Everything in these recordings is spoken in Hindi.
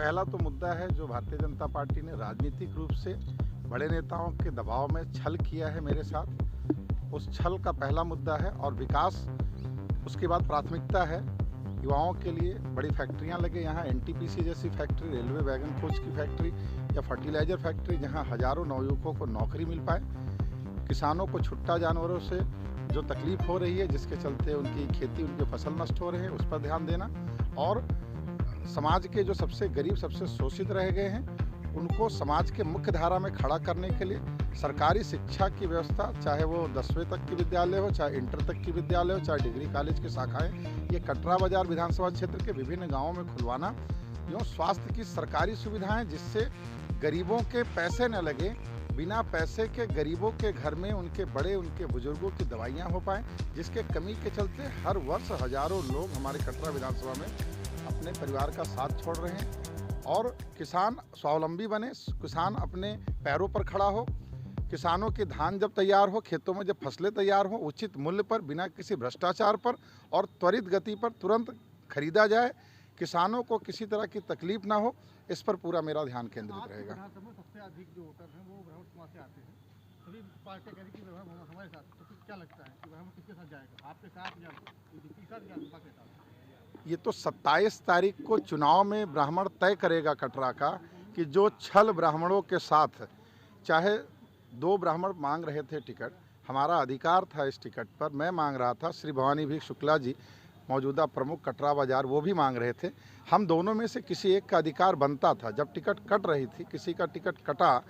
पहला तो मुद्दा है जो भारतीय जनता पार्टी ने राजनीतिक रूप से बड़े नेताओं के दबाव में छल किया है मेरे साथ। उस छल का पहला मुद्दा है। और विकास उसके बाद प्राथमिकता है। युवाओं के लिए बड़ी फैक्ट्रियां लगे, यहाँ एनटीपीसी जैसी फैक्ट्री, रेलवे वैगन कोच की फैक्ट्री या फर्टिलाइजर फैक्ट्री, जहाँ हजारों नवयुवकों को नौकरी मिल पाए। किसानों को छुट्टा जानवरों से जो तकलीफ हो रही है, जिसके चलते उनकी खेती, उनके फसल नष्ट हो रहे हैं, उस पर ध्यान देना। और समाज के जो सबसे गरीब, सबसे शोषित रह गए हैं, उनको समाज के मुख्य धारा में खड़ा करने के लिए सरकारी शिक्षा की व्यवस्था, चाहे वो 10वीं तक की विद्यालय हो, चाहे इंटर तक की विद्यालय हो, चाहे डिग्री कॉलेज की शाखाएं, ये कटरा बाजार विधानसभा क्षेत्र के विभिन्न गांवों में खुलवाना। यूँ स्वास्थ्य की सरकारी सुविधाएं, जिससे गरीबों के पैसे न लगे, बिना पैसे के गरीबों के घर में उनके बड़े, उनके बुजुर्गों की दवाइयाँ हो पाएँ, जिसके कमी के चलते हर वर्ष हजारों लोग हमारे कटरा विधानसभा में अपने परिवार का साथ छोड़ रहे हैं। और किसान स्वावलंबी बने, किसान अपने पैरों पर खड़ा हो, किसानों के धान जब तैयार हो, खेतों में जब फसलें तैयार हो, उचित मूल्य पर, बिना किसी भ्रष्टाचार पर और त्वरित गति पर तुरंत खरीदा जाए, किसानों को किसी तरह की तकलीफ ना हो, इस पर पूरा मेरा ध्यान केंद्रित रहेगा। सबसे अधिक जो वोटर हैं वो ब्राह्मण समाज से आते हैं। सभी पार्टियां कह रही कि हमारे साथ, तो फिर क्या लगता है कि ब्राह्मण किसके साथ जाएगा? आपके साथ या बीजेपी के साथ या भाजपा के साथ? ये तो 27 तारीख को चुनाव में ब्राह्मण तय करेगा कटरा का, कि जो छल ब्राह्मणों के साथ, चाहे 2 ब्राह्मण मांग रहे थे टिकट, हमारा अधिकार था इस टिकट पर, मैं मांग रहा था, श्री भवानी भी शुक्ला जी मौजूदा प्रमुख कटरा बाजार, वो भी मांग रहे थे। हम दोनों में से किसी एक का अधिकार बनता था। जब टिकट कट रही थी, किसी का टिकट कटा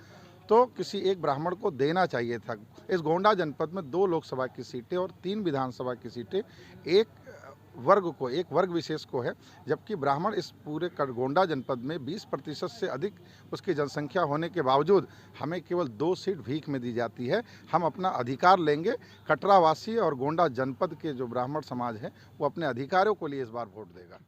तो किसी एक ब्राह्मण को देना चाहिए था। इस गोंडा जनपद में 2 लोकसभा की सीटें और 3 विधानसभा की सीटें एक वर्ग विशेष को है, जबकि ब्राह्मण इस पूरे गोंडा जनपद में 20% से अधिक उसकी जनसंख्या होने के बावजूद हमें केवल 2 सीट भीख में दी जाती है। हम अपना अधिकार लेंगे। कटरावासी और गोंडा जनपद के जो ब्राह्मण समाज है, वो अपने अधिकारों को लिए इस बार वोट देगा।